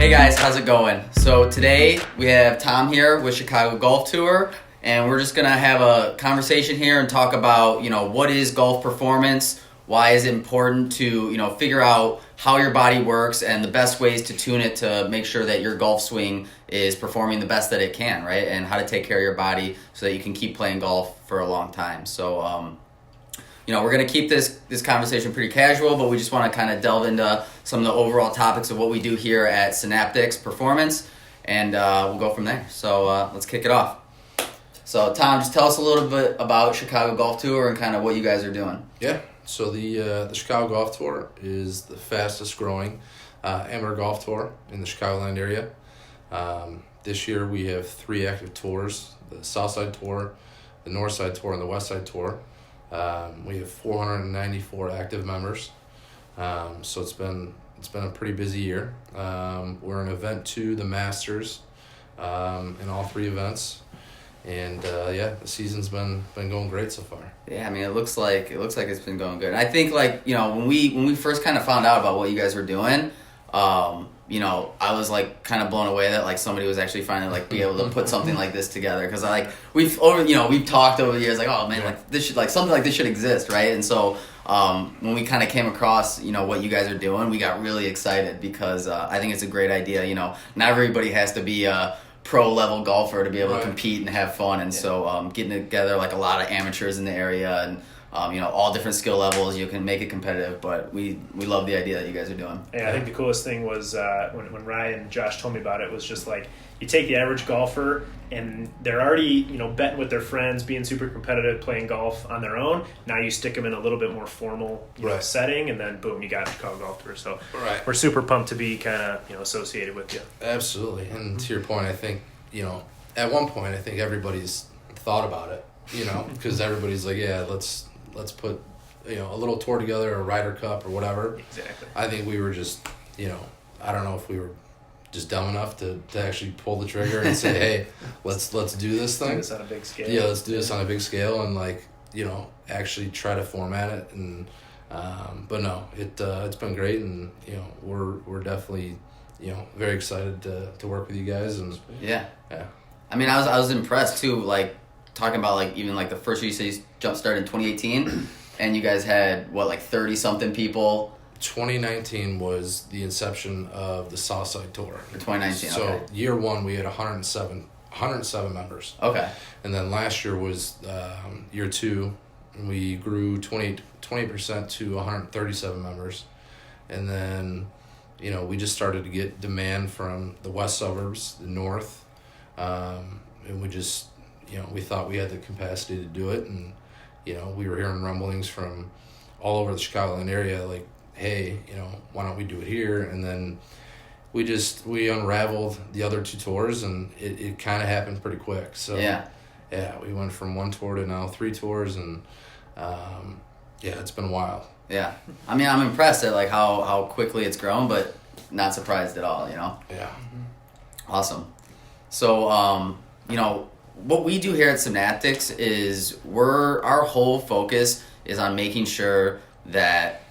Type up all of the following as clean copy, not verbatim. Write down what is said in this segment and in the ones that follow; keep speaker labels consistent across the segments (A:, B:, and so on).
A: Hey guys, how's it going? So today we have Tom here with Chicago Golf Tour, and we're just gonna have a conversation here and talk about, what is golf performance, why is it important to, figure out how your body works and the best ways to tune it to make sure that your golf swing is performing the best that it can, right? And how to take care of your body so that you can keep playing golf for a long time. So, we're going to keep this conversation pretty casual, but we just want to kind of delve into some of the overall topics of what we do here at Synaptics Performance, and we'll go from there. So let's kick it off. So Tom, just tell us a little bit about Chicago Golf Tour and kind of what you guys are doing.
B: Yeah, so the Chicago Golf Tour is the fastest growing amateur golf tour in the Chicagoland area. This year we have 3 active tours: the Southside Tour, the Northside Tour, and the Westside Tour. We have 494 active members, so it's been a pretty busy year. We're in event 2, the Masters, in all 3 events, and the season's been going great so far.
A: Yeah, I mean it looks like it's been going good. And I think when we first kind of found out about what you guys were doing, I was kind of blown away that somebody was actually finally be able to put something like this together, because we've talked over the years oh man, this should something like this should exist, right? And so when we kind of came across what you guys are doing, we got really excited because I think it's a great idea. Not everybody has to be a pro level golfer to be able to compete and have fun, and so getting together a lot of amateurs in the area and all different skill levels, you can make it competitive, but we love the idea that you guys are doing.
C: Yeah, I think the coolest thing was when Ryan and Josh told me about it was just you take the average golfer and they're already betting with their friends, being super competitive, playing golf on their own. Now you stick them in a little bit more formal setting, and then boom, you got Chicago Golf Tour. So we're super pumped to be kind of associated with you.
B: Absolutely, and to your point, I think at one point I think everybody's thought about it, because everybody's let's put a little tour together, a Ryder Cup or whatever.
C: Exactly.
B: I think we were just I don't know if we were just dumb enough to actually pull the trigger and say, hey, let's do this thing.
C: Do this on a big scale.
B: Yeah, let's do this on a big scale and actually try to format it. And but no, it's been great, and we're definitely very excited to work with you guys. And
A: yeah. I mean, I was impressed too. Talking about even the first year you said you jump started in 2018, and you guys had 30 something people.
B: 2019 was the inception of the Southside Tour.
A: For 2019,
B: so
A: okay.
B: Year 1 we had 107 members.
A: Okay.
B: And then last year was year 2, and we grew 20% to 137 members. And then we just started to get demand from the west suburbs, the north, and we just we thought we had the capacity to do it, and we were hearing rumblings from all over the Chicagoland area hey, why don't we do it here? And then we unraveled the other 2 tours, and it kind of happened pretty quick. So yeah, we went from 1 tour to now 3 tours, and it's been wild. Yeah,
A: I mean, I'm impressed at how quickly it's grown, but not surprised at all.
B: Yeah.
A: Awesome. So what we do here at Synaptics is our whole focus is on making sure that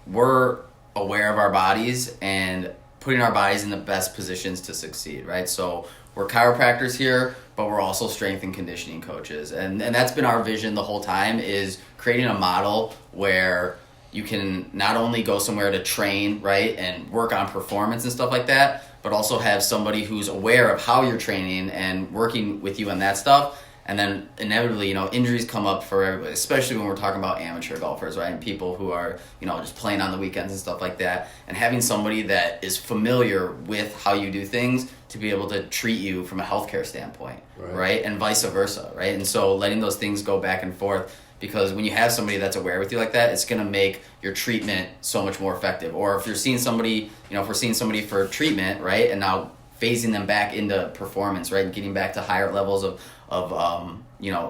A: we're aware of our bodies and putting our bodies in the best positions to succeed, right? So we're chiropractors here, but we're also strength and conditioning coaches, and that's been our vision the whole time, is creating a model where you can not only go somewhere to train, right, and work on performance and stuff like that, but also have somebody who's aware of how you're training and working with you on that stuff. And then inevitably, injuries come up for everybody, especially when we're talking about amateur golfers, right? And people who are, just playing on the weekends and stuff like that. And having somebody that is familiar with how you do things to be able to treat you from a healthcare standpoint, right? And vice versa, right? And so letting those things go back and forth, because when you have somebody that's aware with you like that, it's going to make your treatment so much more effective. Or if you're seeing somebody, if we're seeing somebody for treatment, right, and now phasing them back into performance, right, and getting back to higher levels of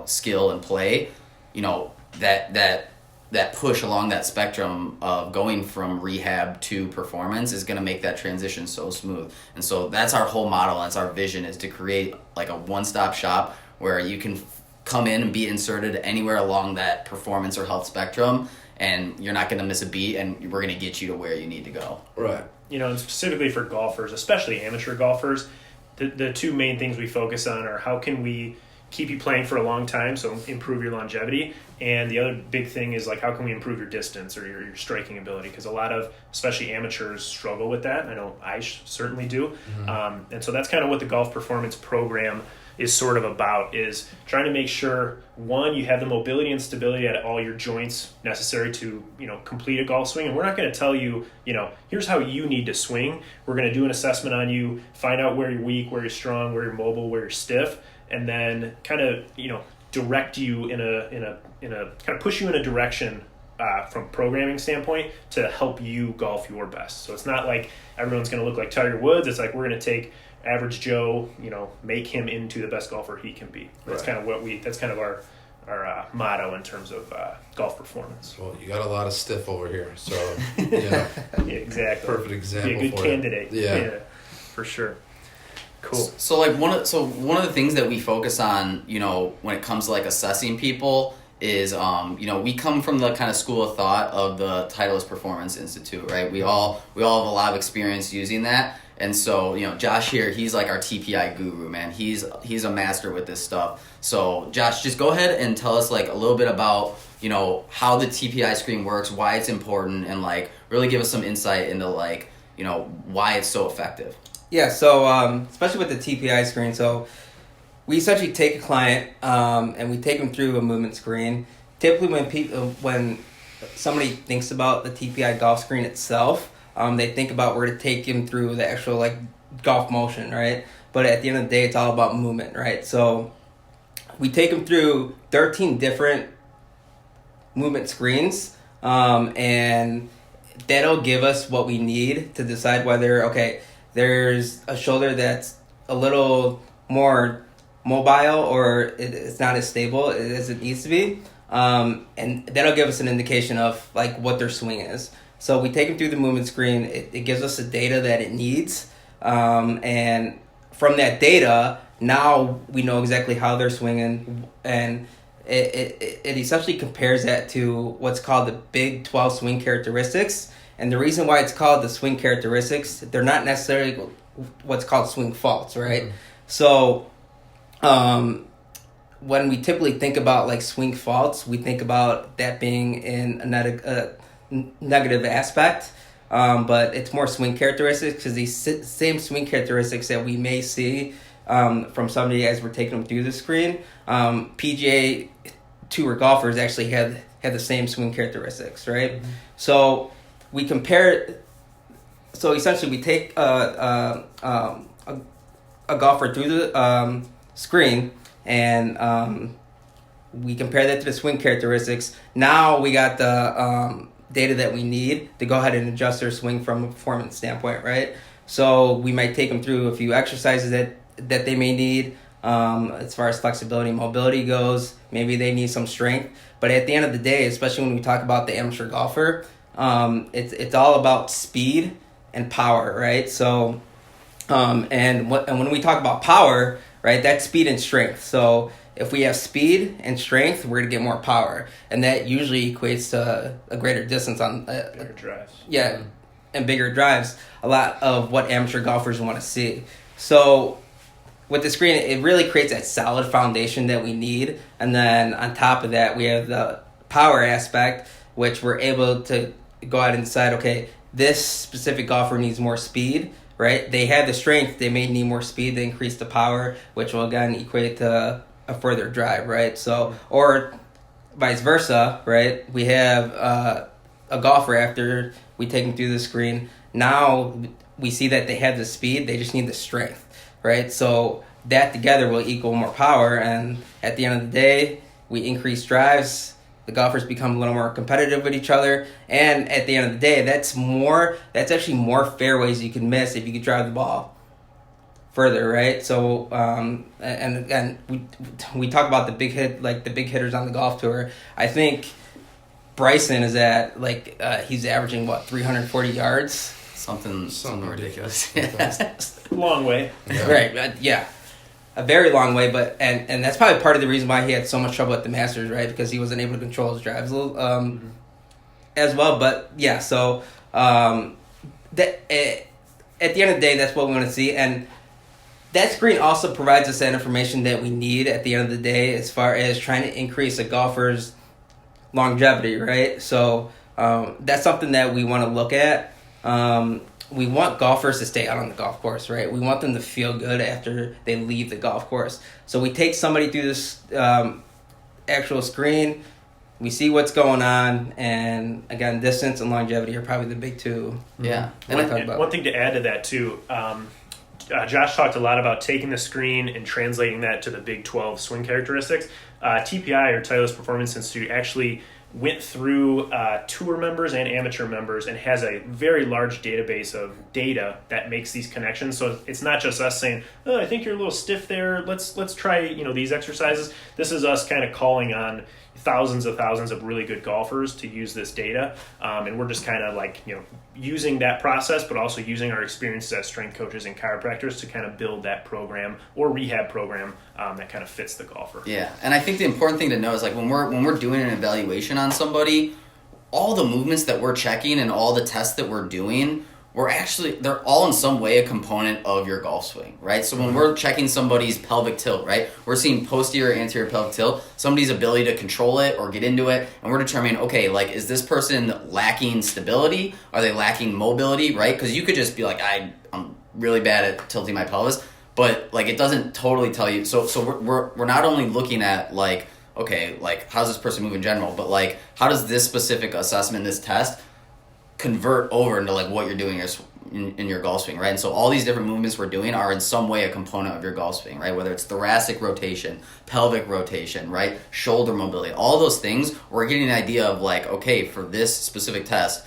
A: skill and play, that push along that spectrum of going from rehab to performance is going to make that transition so smooth. And so that's our whole model, and that's our vision, is to create a one-stop shop where you can come in and be inserted anywhere along that performance or health spectrum and you're not going to miss a beat, and we're going to get you to where you need to go.
B: Right.
C: And specifically for golfers, especially amateur golfers, the two main things we focus on are how can we keep you playing for a long time, so improve your longevity, and the other big thing is like how can we improve your distance or your striking ability, because a lot of especially amateurs struggle with that. I know I certainly do. And so that's kind of what the golf performance program is sort of about, is trying to make sure, one, you have the mobility and stability at all your joints necessary to, complete a golf swing. And we're not going to tell you, here's how you need to swing. We're going to do an assessment on you, find out where you're weak, where you're strong, where you're mobile, where you're stiff, and then kind of, direct you in a kind of push you in a direction from programming standpoint to help you golf your best. So it's not like everyone's going to look like Tiger Woods. It's like we're going to take average Joe, make him into the best golfer he can be. That's kind of that's kind of our motto in terms of golf performance.
B: Well, you got a lot of stiff over here, so
C: yeah, exactly.
B: Perfect example.
C: Be a good candidate.
B: Yeah,
C: for sure. Cool.
A: So one of the things that we focus on, when it comes to like assessing people is, we come from the kind of school of thought of the Titleist Performance Institute, right? We all have a lot of experience using that. And so, Josh here, he's like our TPI guru, man. He's a master with this stuff. So, Josh, just go ahead and tell us like a little bit about, how the TPI screen works, why it's important, and like really give us some insight into like, why it's so effective.
D: Yeah, so especially with the TPI screen, so we essentially take a client and we take them through a movement screen. Typically when somebody thinks about the TPI golf screen itself, they think about where to take him through the actual like golf motion, right? But at the end of the day, it's all about movement, right? So we take them through 13 different movement screens, and that'll give us what we need to decide whether, okay, there's a shoulder that's a little more mobile or it's not as stable as it needs to be, and that'll give us an indication of like what their swing is. So we take them through the movement screen. It gives us the data that it needs. And from that data, now we know exactly how they're swinging. And it essentially compares that to what's called the Big 12 swing characteristics. And the reason why it's called the swing characteristics, they're not necessarily what's called swing faults, right? Mm-hmm. So when we typically think about like swing faults, we think about that being in a negative aspect, but it's more swing characteristics, because these same swing characteristics that we may see from somebody as we're taking them through the screen, PGA Tour golfers actually have the same swing characteristics, right? Mm-hmm. So we compare. So essentially, we take a golfer through the screen, and we compare that to the swing characteristics. Now we got the data that we need to go ahead and adjust their swing from a performance standpoint, right? So we might take them through a few exercises that they may need as far as flexibility and mobility goes. Maybe they need some strength. But at the end of the day, especially when we talk about the amateur golfer, it's all about speed and power, right? So and when we talk about power, right, that's speed and strength. So if we have speed and strength, we're going to get more power. And that usually equates to a greater distance on...
C: bigger drives.
D: Yeah, and bigger drives. A lot of what amateur golfers want to see. So with the screen, it really creates that solid foundation that we need. And then on top of that, we have the power aspect, which we're able to go out and decide, okay, this specific golfer needs more speed, right? They have the strength. They may need more speed to increase the power, which will again equate to a further drive, right? So, or vice versa, right? We have a golfer, after we take them through the screen, now we see that they have the speed, they just need the strength, right? So that together will equal more power, and at the end of the day, we increase drives, the golfers become a little more competitive with each other, and at the end of the day, that's actually more fairways you can miss if you could drive the ball further, right? So and we talk about the big hitters on the golf tour. I think Bryson is at he's averaging 340 yards,
A: something ridiculous.
C: Long way.
D: Yeah. Right? Yeah, a very long way. But and that's probably part of the reason why he had so much trouble at the Masters, right? Because he wasn't able to control his drives a little. as well. But yeah, so that at the end of the day, that's what we want to see, and that screen also provides us that information that we need at the end of the day, as far as trying to increase a golfer's longevity, right? So that's something that we want to look at. We want golfers to stay out on the golf course, right? We want them to feel good after they leave the golf course. So we take somebody through this actual screen, we see what's going on, and again, distance and longevity are probably the big two.
A: Yeah.
C: And one thing to add to that too, Josh talked a lot about taking the screen and translating that to the Big 12 swing characteristics. TPI, or Titleist Performance Institute, actually went through tour members and amateur members and has a very large database of data that makes these connections. So it's not just us saying, "Oh, I think you're a little stiff there. Let's try these exercises." This is us kind of calling on thousands of really good golfers to use this data, and we're just kind of like using that process, but also using our experiences as strength coaches and chiropractors to kind of build that program or rehab program that kind of fits the golfer.
A: Yeah, and I think the important thing to know is like when we're doing an evaluation on somebody, all the movements that we're checking and all the tests that we're doing, they're all in some way a component of your golf swing, right? So when we're checking somebody's pelvic tilt, right, we're seeing posterior, anterior pelvic tilt, somebody's ability to control it or get into it, and we're determining, okay, like, is this person lacking stability? Are they lacking mobility, right? Because you could just be like, I'm really bad at tilting my pelvis, but like it doesn't totally tell you. So we're not only looking at like, okay, like how's this person move in general, but like how does this specific assessment, this test, convert over into like what you're doing in your golf swing, right? And so all these different movements we're doing are in some way a component of your golf swing, right? Whether it's thoracic rotation, pelvic rotation, right? Shoulder mobility, all those things, we're getting an idea of like, okay, for this specific test,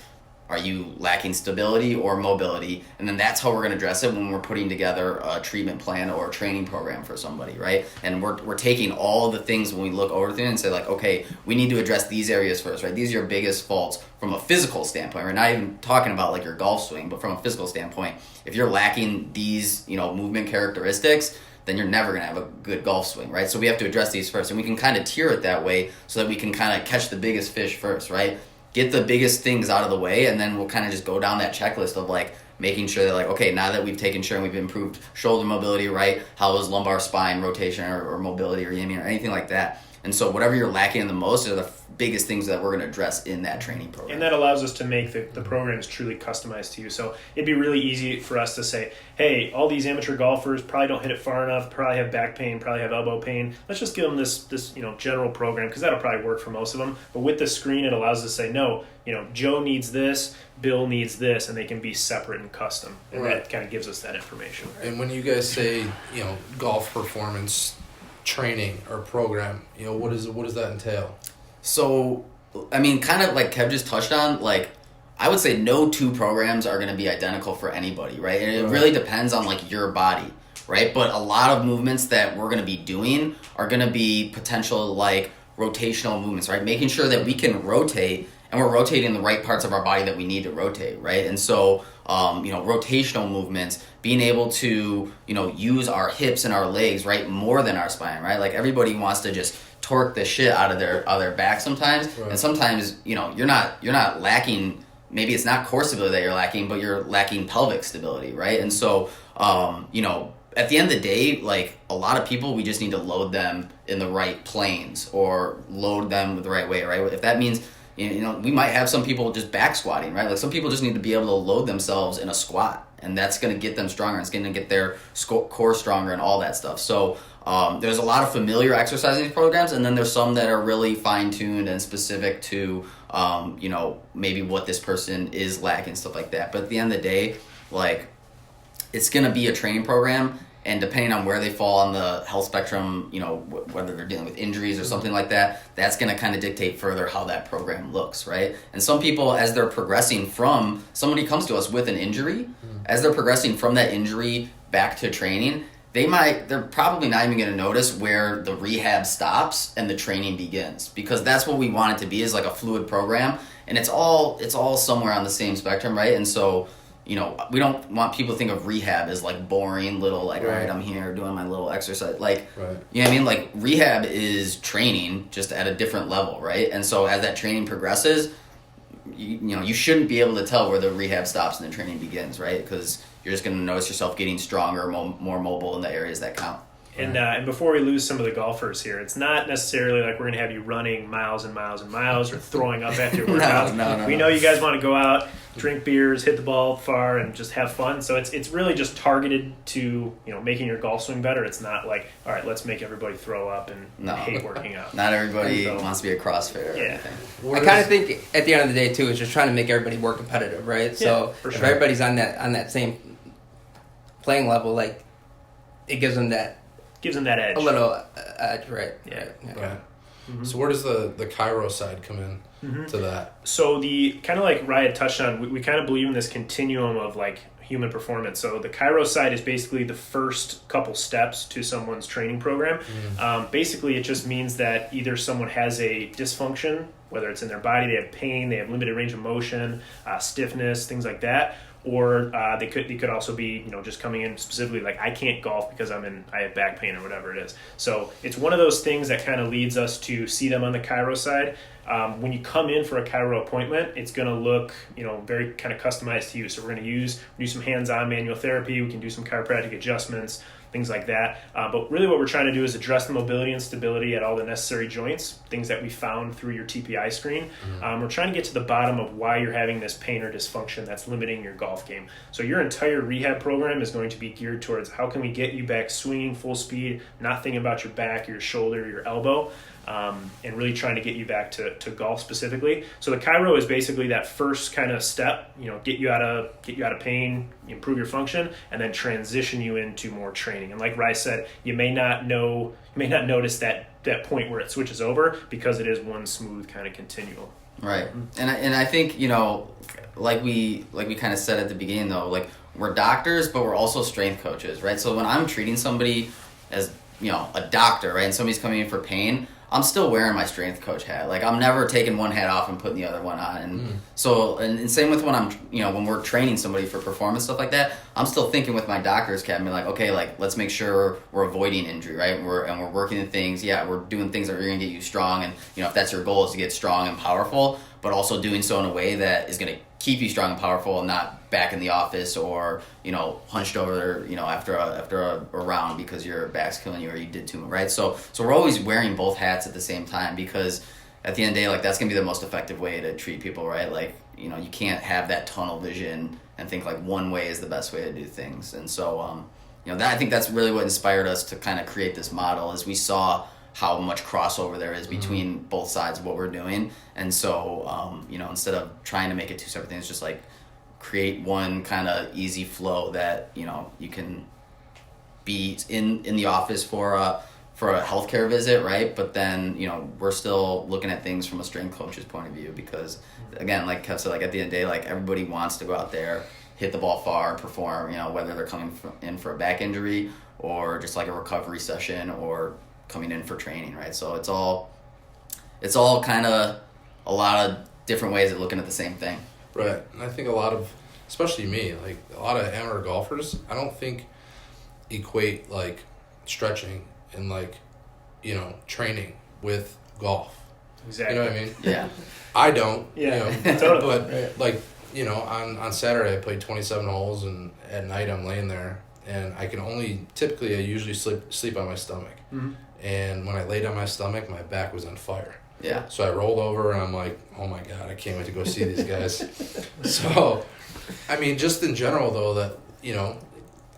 A: are you lacking stability or mobility? And then that's how we're going to address it when we're putting together a treatment plan or a training program for somebody, right? And we're taking all of the things when we look over things and say like, okay, we need to address these areas first, right? These are your biggest faults from a physical standpoint. We're not even talking about like your golf swing, but from a physical standpoint, if you're lacking these, movement characteristics, then you're never going to have a good golf swing, right? So we have to address these first, and we can kind of tier it that way so that we can kind of catch the biggest fish first, right? Get the biggest things out of the way, and then we'll kind of just go down that checklist of like making sure that like, okay, now that we've taken sure and we've improved shoulder mobility, right? How is lumbar spine rotation or mobility or anything like that? And so whatever you're lacking in the most are the biggest things that we're going to address in that training program.
C: And that allows us to make the programs truly customized to you. So it'd be really easy for us to say, hey, all these amateur golfers probably don't hit it far enough, probably have back pain, probably have elbow pain. Let's just give them this general program, because that'll probably work for most of them. But with the screen, it allows us to say, no, Joe needs this, Bill needs this, and they can be separate and custom. And
B: right.
C: That kind of gives us that information. Right?
B: And when you guys say, golf performance training or program, what does that entail?
A: So, I mean, kind of like Kev just touched on, like, I would say no two programs are going to be identical for anybody, right? And it really depends on, like, your body, right? But a lot of movements that we're going to be doing are going to be potential, like, rotational movements, right? Making sure that we can rotate, and we're rotating the right parts of our body that we need to rotate, right? And so, rotational movements, being able to, use our hips and our legs, right, more than our spine, right? Like everybody wants to just torque the shit out of their back sometimes, right. And sometimes, you're not lacking. Maybe it's not core stability that you're lacking, but you're lacking pelvic stability, right? And so, at the end of the day, like a lot of people, we just need to load them in the right planes or load them the right way, right? If that means, we might have some people just back squatting, right? Like some people just need to be able to load themselves in a squat, and that's going to get them stronger. It's going to get their core stronger and all that stuff. So there's a lot of familiar exercising programs, and then there's some that are really fine-tuned and specific to, maybe what this person is lacking, stuff like that. But at the end of the day, like, it's going to be a training program, and depending on where they fall on the health spectrum, whether they're dealing with injuries or something like that, that's going to kind of dictate further how that program looks, right? And some people, as they're progressing from, somebody comes to us with an injury, as they're progressing from that injury back to training, they're probably not even going to notice where the rehab stops and the training begins, because that's what we want it to be, is like a fluid program, and it's all somewhere on the same spectrum, right? And so, we don't want people to think of rehab as like boring little, like, right. All right, I'm here doing my little exercise. Like, right. You know what I mean? Like, rehab is training just at a different level, right? And so as that training progresses, you shouldn't be able to tell where the rehab stops and the training begins, right? Because you're just going to notice yourself getting stronger, more mobile in the areas that count.
C: And before we lose some of the golfers here, it's not necessarily like we're going to have you running miles and miles and miles or throwing up after your workouts.
A: No.
C: We know you guys want to go out, drink beers, hit the ball far, and just have fun. So it's really just targeted to making your golf swing better. It's not like, all right, let's make everybody throw up and hate working out.
A: Not everybody wants to be a CrossFitter.
C: Yeah.
D: I kind of think at the end of the day too, it's just trying to make everybody more competitive, right? So
C: for
D: if
C: sure.
D: everybody's on that same playing level, like it gives them that
C: edge.
D: a little edge, right?
C: Yeah.
B: Right. Mm-hmm. So where does the chiro side come in to that?
C: So the kind of like Ryan touched on, we kind of believe in this continuum of like human performance. So the chiro side is basically the first couple steps to someone's training program. Basically, it just means that either someone has a dysfunction, whether it's in their body, they have pain, they have limited range of motion, stiffness, things like that. Or they could also be just coming in specifically like I can't golf because I have back pain or whatever it is. So it's one of those things that kind of leads us to see them on the chiro side. When you come in for a chiro appointment, it's going to look very kind of customized to you. So we're going to do some hands-on manual therapy. We can do some chiropractic adjustments, things like that. But really what we're trying to do is address the mobility and stability at all the necessary joints, things that we found through your TPI screen. We're trying to get to the bottom of why you're having this pain or dysfunction that's limiting your golf game. So your entire rehab program is going to be geared towards how can we get you back swinging full speed, not thinking about your back, your shoulder, your elbow, and really trying to get you back to golf specifically. So the chiro is basically that first kind of step, get you out of pain, improve your function, and then transition you into more training. And like Rye said, you may not notice that point where it switches over because it is one smooth kind of continuum.
A: Right. And I think, like we kind of said at the beginning though, like we're doctors, but we're also strength coaches, right? So when I'm treating somebody as, a doctor, right, and somebody's coming in for pain, I'm still wearing my strength coach hat. Like I'm never taking one hat off and putting the other one on. And so, and same with when I'm, when we're training somebody for performance stuff like that, I'm still thinking with my doctor's cap, like, okay, like let's make sure we're avoiding injury, right? We're working in things. Yeah, we're doing things that are going to get you strong. And, if that's your goal is to get strong and powerful, but also doing so in a way that is going to keep you strong and powerful and not back in the office or, hunched over, after a round because your back's killing you or you did too much, right? So we're always wearing both hats at the same time because at the end of the day, like that's going to be the most effective way to treat people, right? Like, you can't have that tunnel vision and think like one way is the best way to do things. And so, I think that's really what inspired us to kind of create this model is we saw how much crossover there is between both sides of what we're doing. And so, instead of trying to make it two separate things, just like create one kind of easy flow that, you can be in the office for a healthcare visit, right? But then, we're still looking at things from a strength coach's point of view because, again, like Kev said, like at the end of the day, like everybody wants to go out there, hit the ball far, perform, whether they're coming in for a back injury or just like a recovery session or coming in for training, right? So it's all kind of a lot of different ways of looking at the same thing.
B: Right. And I think a lot of, especially me, like a lot of amateur golfers, I don't think equate like stretching and like, training with golf.
C: Exactly.
B: You know what I mean?
A: Yeah.
B: I don't.
C: Yeah, totally.
B: But like, on Saturday I played 27 holes and at night I'm laying there and I usually sleep on my stomach.
C: Mm-hmm.
B: And when I laid on my stomach, my back was on fire.
A: Yeah.
B: So I rolled over and I'm like, oh my God, I can't wait to go see these guys. So, I mean, just in general though, that,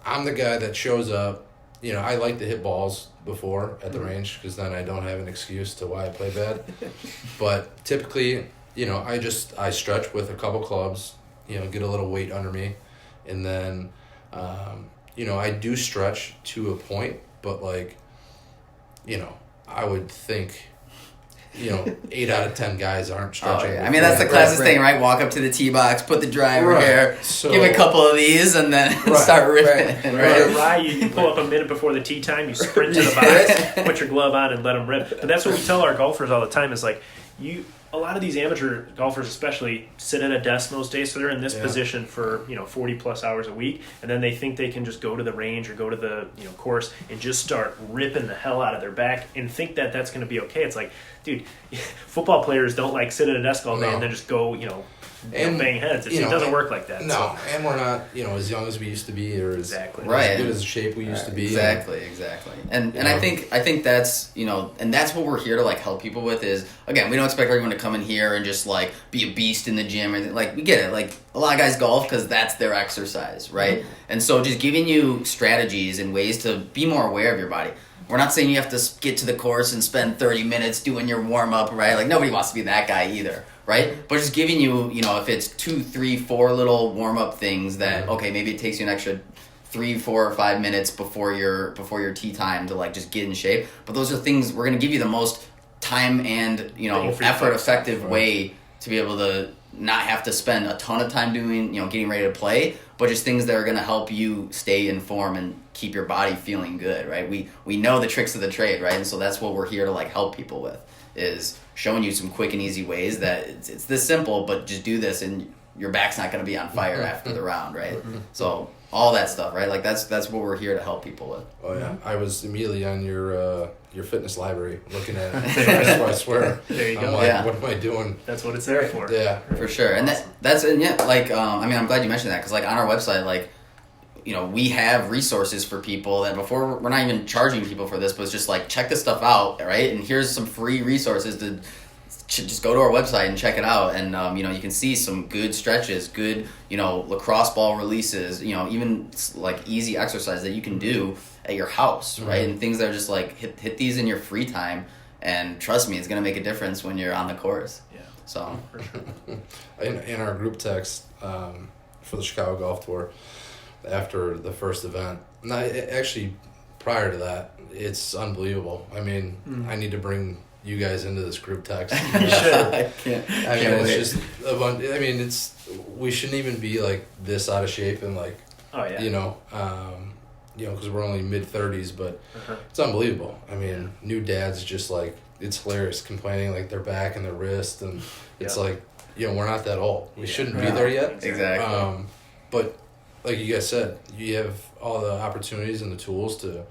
B: I'm the guy that shows up, I like to hit balls before at the range because then I don't have an excuse to why I play bad. But typically, I stretch with a couple clubs, get a little weight under me. And then, I do stretch to a point, but like, I would think, 8 out of 10 guys aren't stretching.
A: Oh, yeah. I mean, that's the classic thing, right? Walk up to the tee box, put the driver here, give a couple of these, and then start ripping.
C: Right. You pull up a minute before the tee time, you sprint to the box, put your glove on, and let them rip. But that's what we tell our golfers all the time is like, a lot of these amateur golfers especially sit at a desk most days, so they're in this position for 40 plus hours a week, and then they think they can just go to the range or go to the course and just start ripping the hell out of their back and think that that's going to be okay. It's like, dude, football players don't like sit at a desk all day and then just go
B: And
C: bang heads. It doesn't work like that.
B: No,
C: So.
B: and we're not, as young as we used to be, or as,
C: Exactly.
B: as good as the shape we used to be.
A: Exactly. And I think that's and that's what we're here to like help people with is, again, we don't expect everyone to come in here and just like be a beast in the gym, or like we get it. Like a lot of guys golf because that's their exercise, right? Mm-hmm. And so just giving you strategies and ways to be more aware of your body. We're not saying you have to get to the course and spend 30 minutes doing your warm-up, right? Like, nobody wants to be that guy either, right? But just giving you, if it's 2, 3, 4 little warm-up things that, okay, maybe it takes you an extra 3, 4, or 5 minutes before your tee time to, like, just get in shape. But those are things we're going to give you the most time and, effort-effective way to be able to not have to spend a ton of time doing, getting ready to play, but just things that are going to help you stay in form and keep your body feeling good, right? We know the tricks of the trade, right? And so that's what we're here to like help people with, is showing you some quick and easy ways that it's this simple, but just do this and your back's not going to be on fire after the round, right? So all that stuff, right? Like that's what we're here to help people with.
B: Oh yeah, I was immediately on your fitness library looking at it. I swear.
C: There you go.
B: I'm like, what am I doing?
C: That's what it's there for.
B: Yeah,
A: for sure. And I'm glad you mentioned that, because like on our website, like, we have resources for people that before we're not even charging people for this, but it's just like, check this stuff out, right? And here's some free resources to just go to our website and check it out. And, you can see some good stretches, good, lacrosse ball releases, even like easy exercise that you can do at your house, right? And things that are just like, hit these in your free time. And trust me, it's going to make a difference when you're on the course.
C: Yeah.
A: So,
C: for sure.
B: In our group text for the Chicago Golf Tour, after the first event, actually prior to that, it's unbelievable. I mean, I need to bring you guys into this group text. We shouldn't even be like this out of shape and like, because we're only mid-30s, but it's unbelievable. I mean, new dads just like, it's hilarious, complaining like their back and their wrist, and it's like, we're not that old. We shouldn't be there yet.
A: Exactly.
B: But like you guys said, you have all the opportunities and the tools to,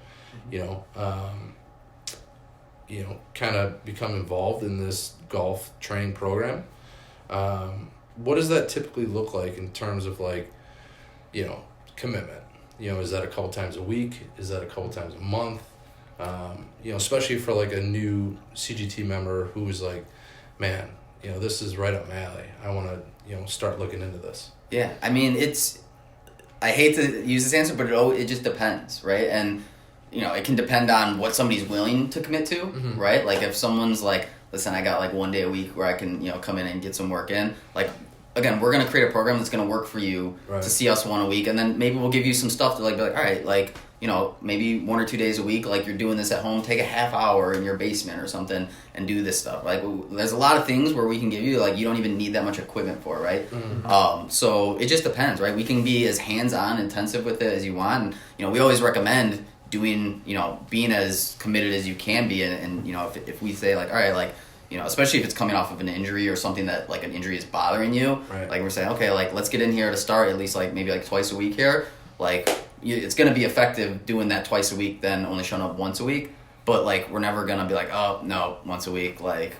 B: kind of become involved in this golf training program. What does that typically look like in terms of like, commitment? Is that a couple times a week? Is that a couple times a month? Especially for like a new CGT member who's like, man, this is right up my alley. I want to, start looking into this.
A: Yeah, I mean, I hate to use this answer, but it just depends, right? And, it can depend on what somebody's willing to commit to, right? Like if someone's like, listen, I got like 1 day a week where I can, come in and get some work in. Like, again, we're going to create a program that's going to work for you to see us 1 a week. And then maybe we'll give you some stuff to like, be like, all right, like, maybe 1 or 2 days a week, like you're doing this at home, take a half hour in your basement or something and do this stuff. Like there's a lot of things where we can give you, like, you don't even need that much equipment for, right? So it just depends, right? We can be as hands-on intensive with it as you want. And, we always recommend doing, being as committed as you can be. And if we say like, all right, like, especially if it's coming off of an injury or something that like an injury is bothering you, like we're saying, okay, like let's get in here to start at least like maybe like twice a week here. Like it's going to be effective doing that twice a week than only showing up once a week. But like we're never going to be like, oh no, once a week, like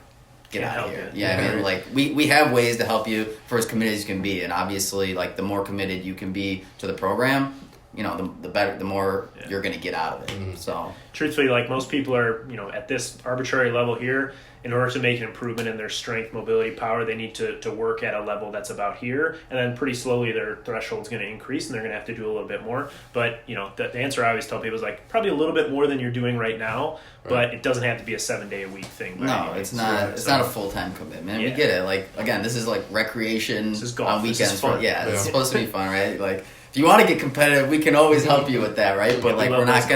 A: get out of here. Yeah, I mean, like we have ways to help you for as committed as you can be. And obviously like the more committed you can be to the program, the better, the more you're going to get out of it. So
C: truthfully, like most people are, at this arbitrary level here, in order to make an improvement in their strength, mobility, power, they need to work at a level that's about here. And then pretty slowly their threshold's going to increase and they're going to have to do a little bit more. But, the answer I always tell people is like probably a little bit more than you're doing right now, but it doesn't have to be a 7-day-a-week thing.
A: No, it's not. It's not a full-time commitment. We get it. Like, again, this is like recreation
C: this is golf.
A: On weekends.
C: This is fun.
A: It's supposed to be fun, right? Like, if you want to get competitive, we can always help you with that, right? But like, we're not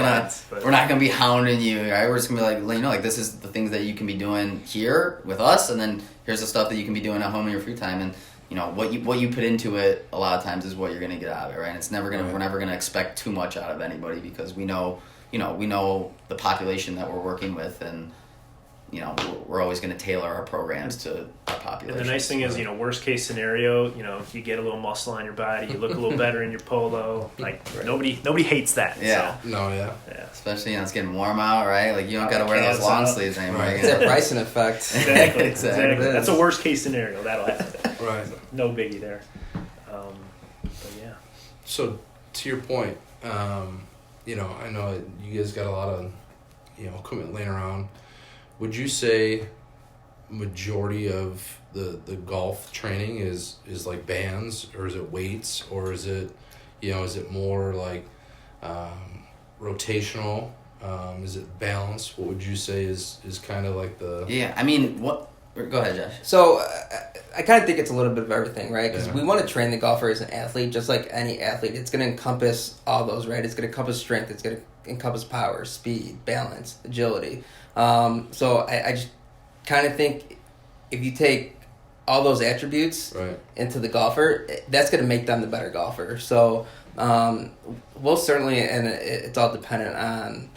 A: gonna be hounding you, right? We're just gonna be like, like this is the things that you can be doing here with us, and then here's the stuff that you can be doing at home in your free time, and what you put into it a lot of times is what you're gonna get out of it, right? And it's never gonna we're never gonna expect too much out of anybody because we know the population that we're working with, and we're always going to tailor our programs to our population.
C: And the nice thing is, worst case scenario, you get a little muscle on your body, you look a little better in your polo. Like nobody hates that.
A: Yeah.
C: So.
B: No, yeah.
A: Especially it's getting warm out, right? Like you don't got to wear those long sleeves anymore.
D: It's a pricing effect.
C: Exactly. That's a worst case scenario. That'll happen.
B: Right.
C: No biggie there. But yeah.
B: So to your point, you know, I know you guys got a lot of, you know, equipment laying around. Would you say majority of the golf training is like bands, or is it weights, or is it, you know, is it more like rotational? Is it balance? What would you say is kind of like the...
A: Yeah, I mean, what... Go ahead, Josh.
D: So I kind of think it's a little bit of everything, right? Because
B: Yeah.
D: we want to train the golfer as an athlete, just like any athlete. It's going to encompass all those, right? It's going to encompass strength. It's going to encompass power, speed, balance, agility. So I just kind of think if you take all those attributes
B: Right.
D: into the golfer, that's going to make them the better golfer. So we'll certainly, and it's all dependent on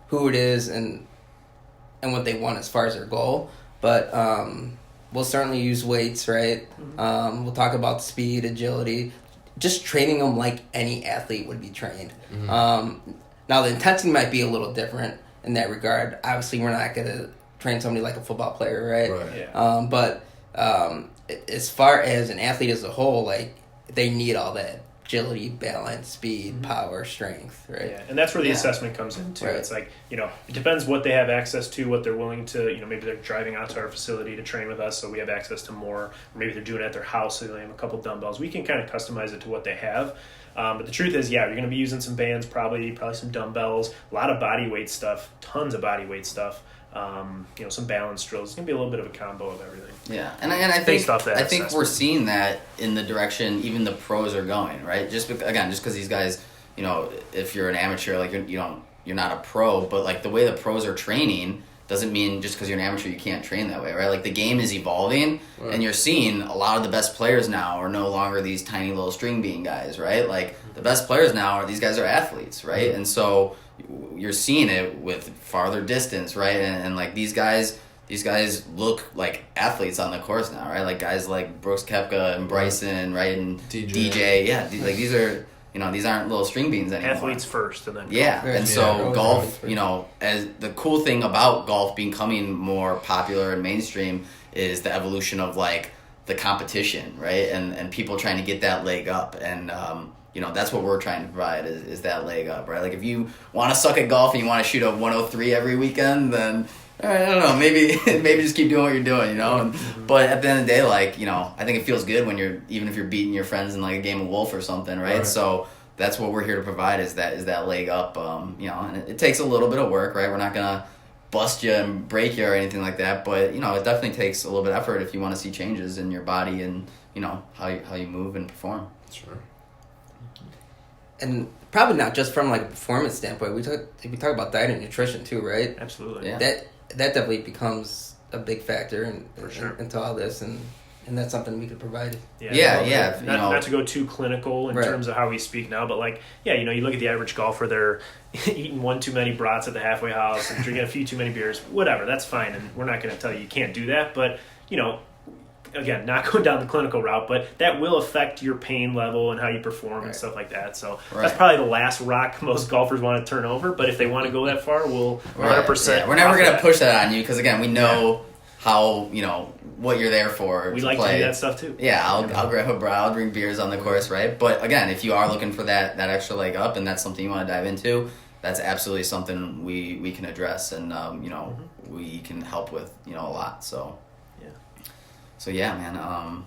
D: who it is and what they want as far as their goal. But we'll certainly use weights, right? We'll talk about speed, agility, just training them like any athlete would be trained. Now, the intensity might be a little different in that regard. Obviously, we're not going to train somebody like a football player, right?
B: Right.
C: Yeah.
D: But as far as an athlete as a whole, like, they need all that agility, balance, speed, power, strength, right?
C: Yeah, and that's where the
A: Yeah.
C: assessment comes in too.
D: Right.
C: It's like, you know, it depends what they have access to, what they're willing to, you know, maybe they're driving out to our facility to train with us, so we have access to more, or maybe they're doing it at their house, so they have a couple dumbbells. We can kind of customize it to what they have. But the truth is, yeah, you're going to be using some bands, probably some dumbbells, a lot of body weight stuff, tons of body weight stuff. You know, some balance drills. It's gonna be a little bit of a combo of everything.
A: Yeah, and I think
C: Based off that
A: I think we're
C: assessment.
A: seeing that in the direction even the pros are going, right? Just because these guys, you know, if you're an amateur, like you're not a pro, but like the way the pros are training doesn't mean just because you're an amateur you can't train that way, right? Like the game is evolving,
B: Right.
A: and you're seeing a lot of the best players now are no longer these tiny little string bean guys, right? Like the best players now are these guys are athletes, right?
B: Mm-hmm.
A: And so you're seeing it with farther distance, right? And like these guys look like athletes on the course now, right? Like guys like Brooks Koepka and Bryson, right? And DJ, yeah. Like these are, you know, these aren't little string beans anymore.
C: Athletes first, and then
A: Yeah,
D: Right.
A: and
D: Yeah,
A: so
D: always
A: golf,
D: athletes first.
A: you know, as the cool thing about golf becoming more popular and mainstream is the evolution of like the competition, right? And people trying to get that leg up, and you know, that's what we're trying to provide is that leg up, right? Like if you want to suck at golf and you want to shoot a 103 every weekend, then all right, I don't know, maybe just keep doing what you're doing, you know. But at the end of the day, like, you know, I think it feels good when even if you're beating your friends in like a game of Wolf or something, right?
B: Right.
A: So that's what we're here to provide is that leg up, you know, and it takes a little bit of work, right? We're not gonna bust you and break you or anything like that, but you know, it definitely takes a little bit of effort if you want to see changes in your body and you know how you move and perform.
B: Sure.
D: And probably not just from like a performance standpoint. We talk about diet and nutrition too, right?
C: absolutely.
A: Yeah.
D: That definitely becomes a big factor
C: For sure.
D: into all this, and that's something we could provide.
A: Yeah,
C: well,
A: yeah, you know.
C: Not to go too clinical in
D: Right.
C: terms of how we speak now, but like, yeah, you know, you look at the average golfer, they're eating one too many brats at the halfway house and drinking a few too many beers. Whatever, that's fine, and we're not going to tell you can't do that. But you know, again, not going down the clinical route, but that will affect your pain level and how you perform and
D: Right.
C: stuff like that. So
A: Right.
C: that's probably the last rock most golfers want to turn over. But if they want to go that far, we'll 100%.
A: Yeah, we're never
C: offer
A: gonna
C: that.
A: push that on you because again, we know how you know what you're there for.
C: We
A: to
C: like
A: play.
C: to do that stuff too.
A: Yeah, I'll grab a bra, I'll drink beers on the course, right? But again, if you are looking for that extra leg up and that's something you want to dive into, that's absolutely something we can address and you know we can help with, you know, a lot. So
C: Yeah.
A: so yeah, man.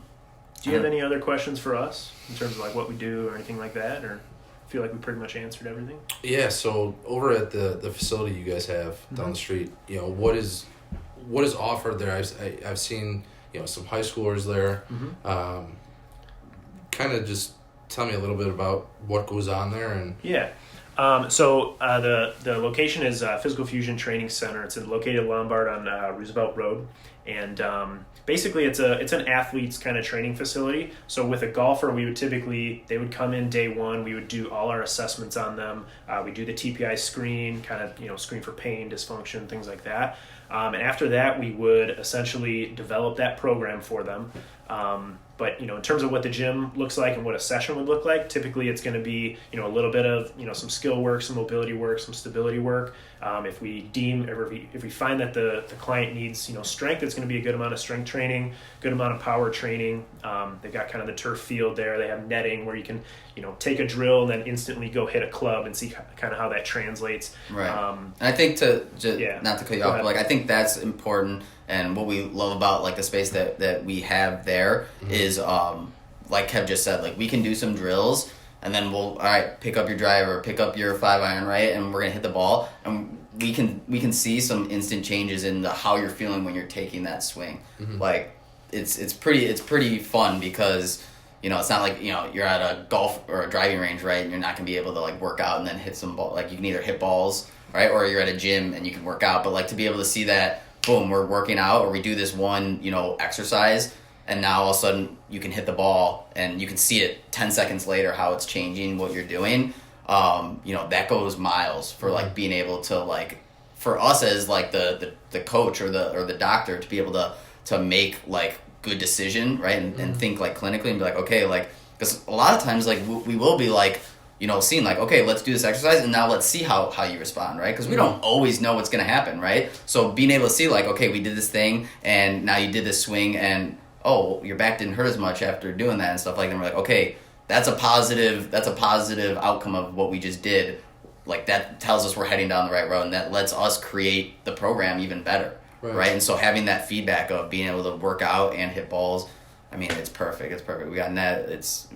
C: Do you have any other questions for us in terms of like what we do or anything like that, or feel like we pretty much answered everything?
B: Yeah, so over at the facility you guys have down the street, you know, what is offered there? I've seen, you know, some high schoolers there. Kind of just tell me a little bit about what goes on there and
C: Yeah. So the location is Physical Fusion Training Center. It's located in Lombard on Roosevelt Road, and basically it's an athlete's kind of training facility. So with a golfer, they would come in day one. We would do all our assessments on them. We do the TPI screen, kind of, you know, screen for pain, dysfunction, things like that. And after that, we would essentially develop that program for them. But, in terms of what the gym looks like and what a session would look like, typically it's going to be, a little bit of, some skill work, some mobility work, some stability work. If we find that the client needs, strength, it's going to be a good amount of strength training, good amount of power training. They've got kind of the turf field there. They have netting where you can, take a drill and then instantly go hit a club and see kind of how that translates.
A: Right. And I think not to cut you off, but I think that's important. And what we love about the space that we have there is like Kev just said, we can do some drills and then we'll pick up your driver, pick up your 5-iron, right, and we're gonna hit the ball, and we can see some instant changes in how you're feeling when you're taking that swing. It's pretty fun because it's not like you're at a golf or a driving range, right, and you're not gonna be able to work out and then hit some ball. You can either hit balls, right, or you're at a gym and you can work out, but to be able to see that, boom, we're working out, or we do this one, exercise, and now all of a sudden you can hit the ball and you can see it 10 seconds later how it's changing what you're doing. That goes miles for being able to for us as the coach or the doctor to be able to make good decision, right, and think clinically and be okay, because a lot of times we will be seeing okay, let's do this exercise and now let's see how you respond, right? Because we don't always know what's going to happen, right? So being able to see okay, we did this thing and now you did this swing and your back didn't hurt as much after doing that and stuff that. And we're okay, that's a positive outcome of what we just did. That tells us we're heading down the right road, and that lets us create the program even better, right? And so having that feedback of being able to work out and hit balls, I mean, it's perfect. It's perfect. We got net.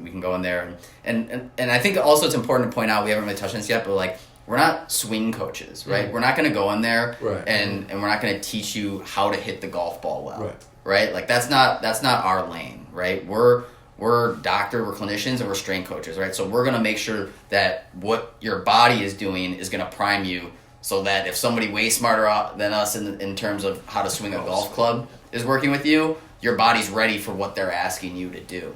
A: We can go in there, and I think also it's important to point out, we haven't really touched on this yet, but we're not swing coaches, right? Mm-hmm. We're not going to go in there, right, and we're not going to teach you how to hit the golf ball well, right? That's not our lane, right? We're we're clinicians, and we're strength coaches, right? So we're going to make sure that what your body is doing is going to prime you, so that if somebody way smarter than us in terms of how to swing a golf club is working with you, your body's ready for what they're asking you to do.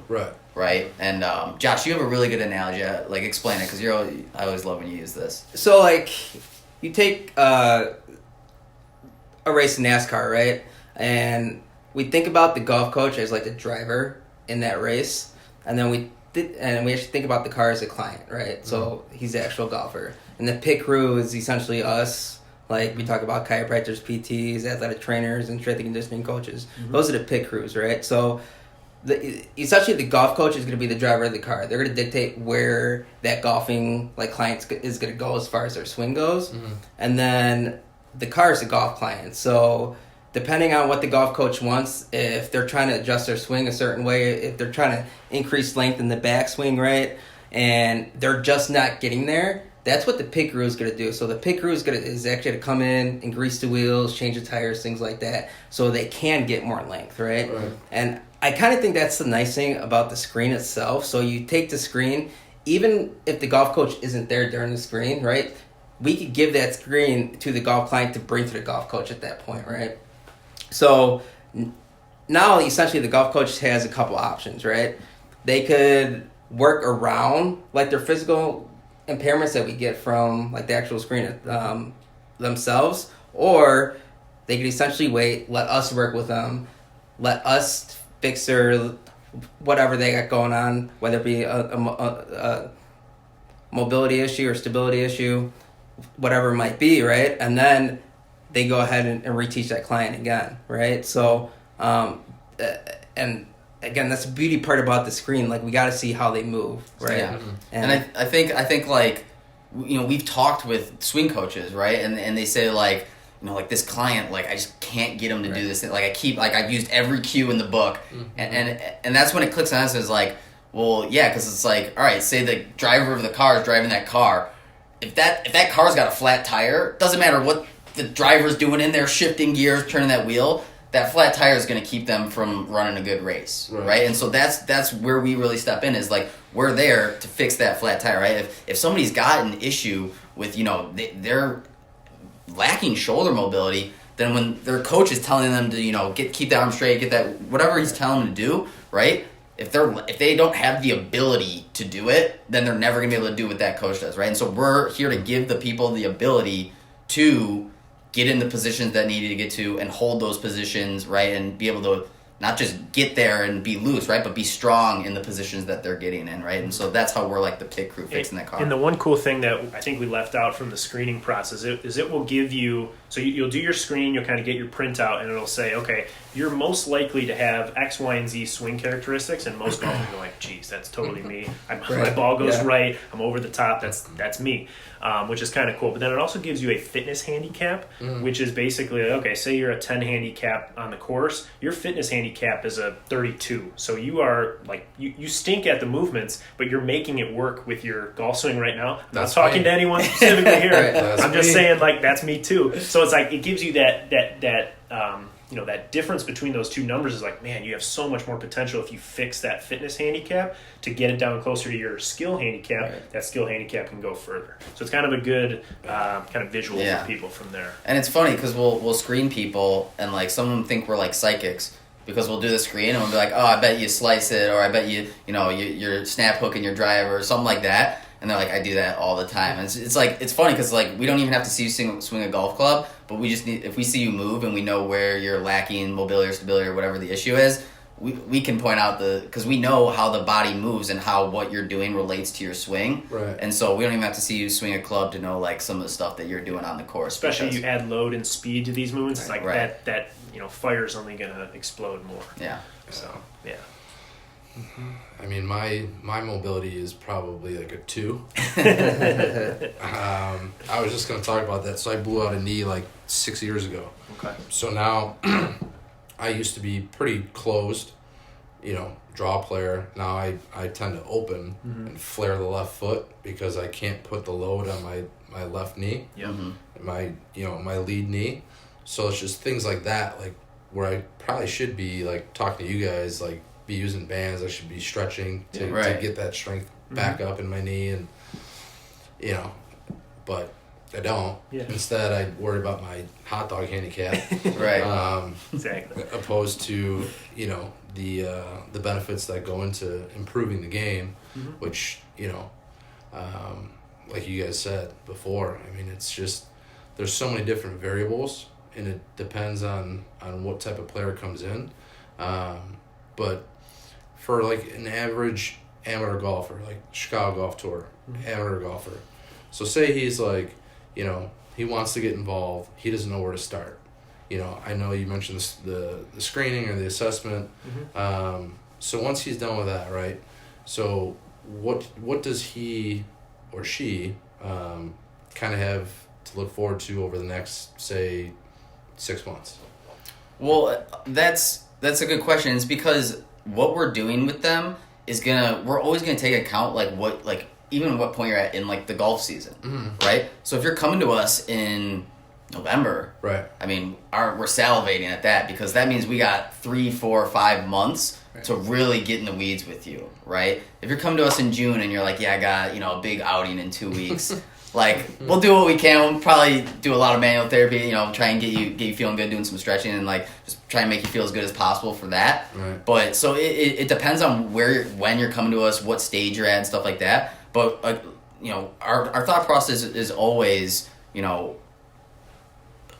A: Right? And Josh, you have a really good analogy. Explain it, because I always love when you use this.
D: So, you take a race in NASCAR, right? And we think about the golf coach as the driver in that race, and then we actually think about the car as a client, right? Mm-hmm. So he's the actual golfer, and the pit crew is essentially us. We talk about chiropractors, PTs, athletic trainers, and strength and conditioning coaches. Mm-hmm. Those are the pit crews, right? So essentially the golf coach is going to be the driver of the car. They're going to dictate where that golfing client is going to go as far as their swing goes. Mm-hmm. And then the car is the golf client. So depending on what the golf coach wants, if they're trying to adjust their swing a certain way, if they're trying to increase length in the backswing, right, and they're just not getting there, that's what the pit crew is going to do. So the pit crew is actually to come in and grease the wheels, change the tires, things like that, so they can get more length, right? And I kind of think that's the nice thing about the screen itself. So you take the screen, even if the golf coach isn't there during the screen, right, we could give that screen to the golf client to bring to the golf coach at that point, right? So now essentially the golf coach has a couple options, right? They could work around their physical impairments that we get from the actual screen themselves, or they could essentially wait, let us work with them, let us fix their whatever they got going on, whether it be a mobility issue or stability issue, whatever it might be, right? And then they go ahead and reteach that client again, right? So, and again, that's the beauty part about the screen. We got to see how they move, right?
A: Yeah. Mm-hmm. And I think we've talked with swing coaches, right? And they say this client, I just can't get him to do this thing. I've used every cue in the book, mm-hmm. and that's when it clicks on us. Is well, yeah, because it's all right. Say the driver of the car is driving that car. If that car's got a flat tire, doesn't matter what the driver's doing in there, shifting gears, turning that wheel, that flat tire is going to keep them from running a good race, right? And so that's where we really step in, is we're there to fix that flat tire, right? If somebody's got an issue with, they're lacking shoulder mobility, then when their coach is telling them to, keep that arm straight, get that, whatever he's telling them to do, right? If they don't have the ability to do it, then they're never going to be able to do what that coach does, right? And so we're here to give the people the ability to get in the positions that needed to get to and hold those positions, right, and be able to not just get there and be loose, right, but be strong in the positions that they're getting in, right? And so that's how we're like the pit crew fixing that car.
C: And the one cool thing that I think we left out from the screening process is it will give you, so you'll do your screen, you'll kind of get your printout, and it'll say, okay, you're most likely to have X, Y, and Z swing characteristics, and most golfers are like, geez, that's totally me. My ball goes right, I'm over the top, that's me, which is kind of cool. But then it also gives you a fitness handicap, which is basically, okay, say you're a 10 handicap on the course, your fitness handicap is a 32. So you are, like, you stink at the movements, but you're making it work with your golf swing right now. I'm not talking to anyone specifically here. I'm just saying, like, that's me too. So it's like, it gives you that that difference between those two numbers is like, man, you have so much more potential if you fix that fitness handicap to get it down closer to your skill handicap. Right. That skill handicap can go further. So it's kind of a good kind of visual for people from there.
A: And it's funny because we'll screen people, and like some of them think we're like psychics because we'll do the screen and we'll be like, oh, I bet you slice it, or I bet you're snap hooking your driver or something like that. And they're like, I do that all the time. And it's like, it's funny because like we don't even have to see you swing a golf club, but we just need, if we see you move and we know where you're lacking mobility or stability or whatever the issue is, we can point out because we know how the body moves and how what you're doing relates to your swing.
B: Right.
A: And so we don't even have to see you swing a club to know like some of the stuff that you're doing on the course.
C: Especially you add load and speed to these movements, it's like that fire's only gonna explode more.
A: Yeah.
C: So yeah.
B: I mean, my mobility is probably like a 2. I was just going to talk about that. So I blew out a knee like 6 years ago.
C: Okay.
B: So now I used to be pretty closed, draw player. Now I tend to open and flare the left foot because I can't put the load on my left knee, my lead knee. So it's just things like that, like where I probably should be like talking to you guys, like be using bands. I should be stretching to get that strength back up in my knee, and but I don't. Yeah. Instead, I worry about my hot dog handicap.
A: Right.
C: Exactly.
B: Opposed to the benefits that go into improving the game, which like you guys said before. I mean, it's just there's so many different variables, and it depends on what type of player comes in. But for like an average amateur golfer, like Chicago Golf Tour, amateur golfer. So say he's like, he wants to get involved. He doesn't know where to start. I know you mentioned the screening or the assessment. So once he's done with that, right? So what does he or she kind of have to look forward to over the next, say, 6 months?
A: Well, that's a good question. It's because what we're doing with them is we're always gonna take account even what point you're at in like the golf season, right? So if you're coming to us in November,
B: right?
A: I mean, we're salivating at that because that means we got 3, 4, 5 months to really get in the weeds with you, right? If you're coming to us in June and you're like, yeah, I got a big outing in 2 weeks. Like, we'll do what we can. We'll probably do a lot of manual therapy, try and get you feeling good, doing some stretching, and like just try and make you feel as good as possible for that.
B: Right.
A: But so it depends on when you're coming to us, what stage you're at, and stuff like that. But our thought process is always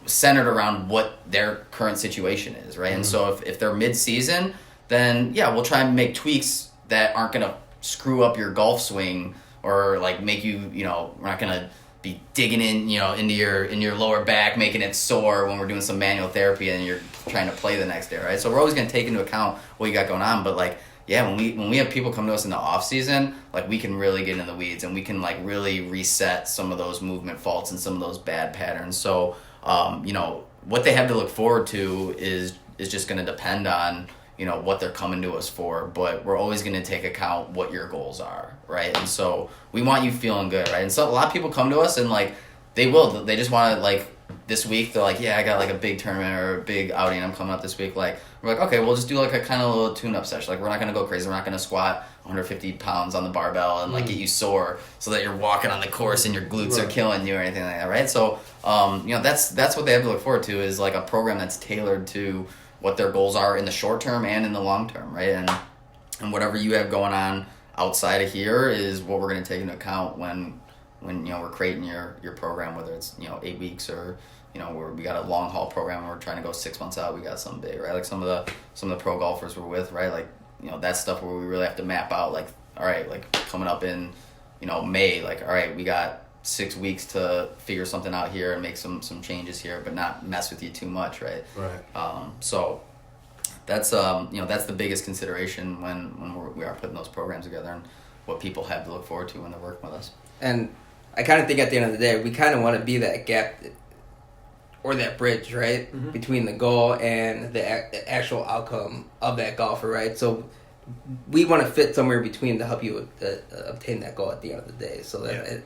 A: centered around what their current situation is, right? And so if they're mid-season, then we'll try and make tweaks that aren't gonna screw up your golf swing. Or like make you, we're not gonna be digging in, into your lower back, making it sore when we're doing some manual therapy and you're trying to play the next day, right? So we're always gonna take into account what you got going on. But like, when we have people come to us in the off season, like we can really get in the weeds and we can like really reset some of those movement faults and some of those bad patterns. So, what they have to look forward to is just gonna depend on what they're coming to us for, but we're always going to take account what your goals are, right? And so we want you feeling good, right? And so a lot of people come to us and like they just want to like this week they're like, I got like a big tournament or a big outing I'm coming up this week. Like we're like, okay, we'll just do like a kind of a little tune-up session. Like we're not going to go crazy. We're not going to squat 150 pounds on the barbell and like get you sore so that you're walking on the course and your glutes are killing you or anything like that, right? So that's what they have to look forward to is like a program that's tailored to what their goals are in the short term and in the long term, right? And whatever you have going on outside of here is what we're going to take into account when we're creating your program, whether it's 8 weeks or we got a long haul program and we're trying to go 6 months out. We got something big, right? Like some of the pro golfers we're with, right? Like, that stuff where we really have to map out, like, all right, like coming up in, May, like, all right, we got 6 weeks to figure something out here and make some changes here, but not mess with you too much, right?
B: Right.
A: So that's that's the biggest consideration when we are putting those programs together, and what people have to look forward to when they're working with us.
D: And I kind of think at the end of the day, we kind of want to be that gap or that bridge, right, between the goal and the actual outcome of that golfer, right? So we want to fit somewhere between to help you obtain that goal at the end of the day. So that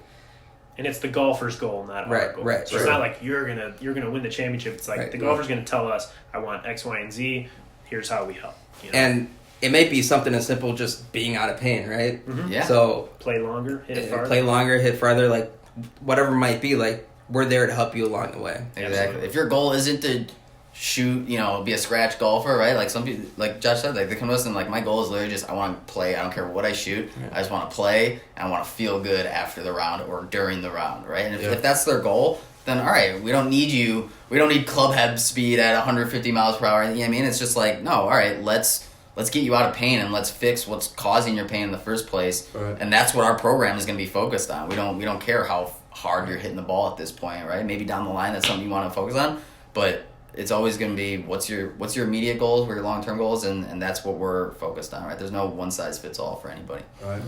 C: and it's the golfer's goal, not our goal.
D: Right.
C: So it's not like you're gonna win the championship. It's like the golfer's gonna tell us, I want X, Y, and Z. Here's how we help.
D: And it may be something as simple just being out of pain, right?
C: Mm-hmm.
A: Yeah.
D: So
C: play longer, hit farther.
D: Play longer, hit farther, like whatever it might be, like we're there to help you along the way.
A: Exactly.
C: Absolutely.
A: If your goal isn't to shoot, be a scratch golfer, right? Like some people, like Josh said, like they come to us and like, my goal is literally just, I want to play. I don't care what I shoot. I just want to play and I want to feel good after the round or during the round, right? And if that's their goal, then all right, we don't need you. We don't need club head speed at 150 miles per hour. You know what I mean? It's just like, no, all right, let's get you out of pain and let's fix what's causing your pain in the first place.
B: Right.
A: And that's what our program is going to be focused on. We don't care how hard you're hitting the ball at this point, right? Maybe down the line that's something you want to focus on, but it's always going to be what's your immediate goals, what are your long-term goals, and that's what we're focused on, right? There's no one-size-fits-all for anybody.
B: Right.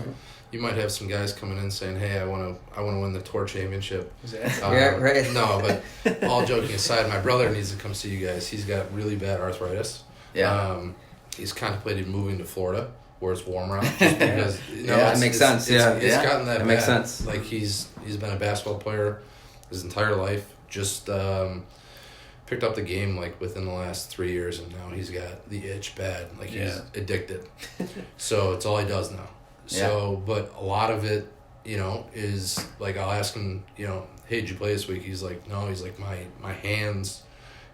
B: You might have some guys coming in saying, "Hey, I want to win the tour championship."
C: Exactly.
D: Right.
B: No, but all joking aside, my brother needs to come see you guys. He's got really bad arthritis.
A: Yeah.
B: He's contemplated moving to Florida where it's warmer out, just because
D: it makes sense.
B: It's gotten that bad.
D: Makes sense.
B: Like he's been a basketball player his entire life. Just picked up the game like within the last 3 years, and now he's got the itch bad. Like he's addicted. So it's all he does now. So, but a lot of it, is like I'll ask him, hey, did you play this week? He's like, no. He's like, my hands,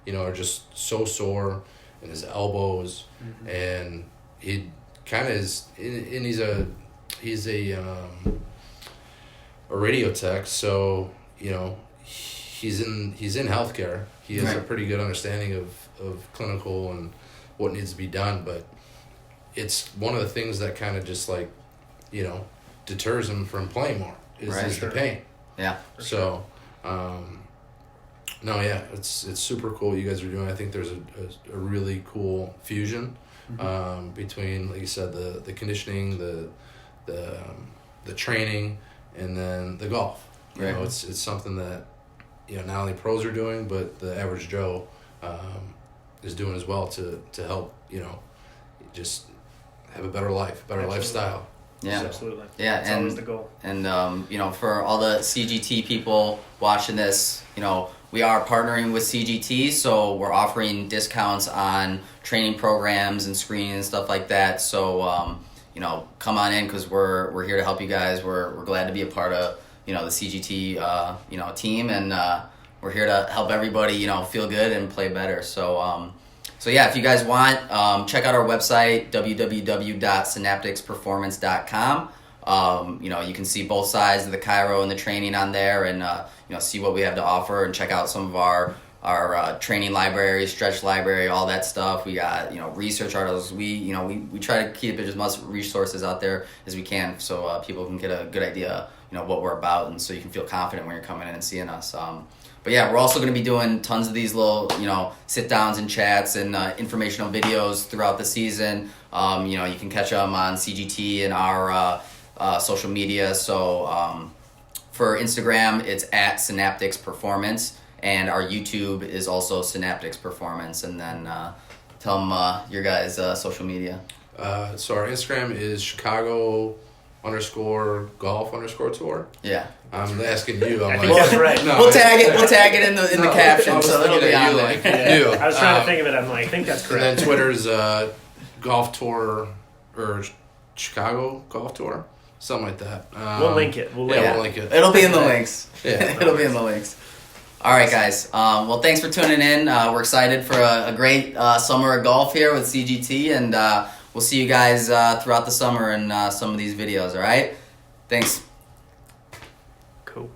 B: are just so sore, and his elbows, and he kind of is, and he's a radio tech, so he's in healthcare. He has a pretty good understanding of clinical and what needs to be done, but it's one of the things that kind of just like deters him from playing more is the pain.
A: Yeah.
B: So it's super cool what you guys are doing. I think there's a really cool fusion between, like you said, the conditioning, the training, and then the golf.
A: Right.
B: It's something that not only pros are doing, but the average Joe is doing as well to help just have a better life, lifestyle.
A: Yeah,
C: So, absolutely.
A: Yeah,
C: That's always the goal.
A: And for all the CGT people watching this, we are partnering with CGT, so we're offering discounts on training programs and screening and stuff like that. So come on in, because we're here to help you guys. We're glad to be a part of the CGT team, and we're here to help everybody feel good and play better. So yeah, if you guys want, check out our website, www.synapticsperformance.com. You can see both sides of the chiro and the training on there, and see what we have to offer, and check out some of our training library, stretch library, all that stuff. We got research articles. We try to keep as much resources out there as we can, so people can get a good idea what we're about, and so you can feel confident when you're coming in and seeing us. But yeah, we're also going to be doing tons of these little, sit downs and chats and informational videos throughout the season. You can catch them on CGT and our social media. So for Instagram, it's at Synaptics Performance, and our YouTube is also Synaptics Performance. And then tell them your guys' social media.
B: So our Instagram is Chicago_golf_tour.
A: Yeah.
B: I'm asking you.
C: I think that's right.
B: No,
A: We'll tag it in the caption, so it'll be on there.
B: Like, you.
C: I was trying to think of it. I'm like, I think that's correct.
B: And then Twitter's Golf Tour or Chicago Golf Tour, something like that.
C: We'll link it. We'll link it.
A: It'll be in the links.
B: Yeah.
A: It'll be in the links. All right, guys. Well, thanks for tuning in. We're excited for a great summer of golf here with CGT, and we'll see you guys throughout the summer in some of these videos, all right? Thanks.
C: Cool.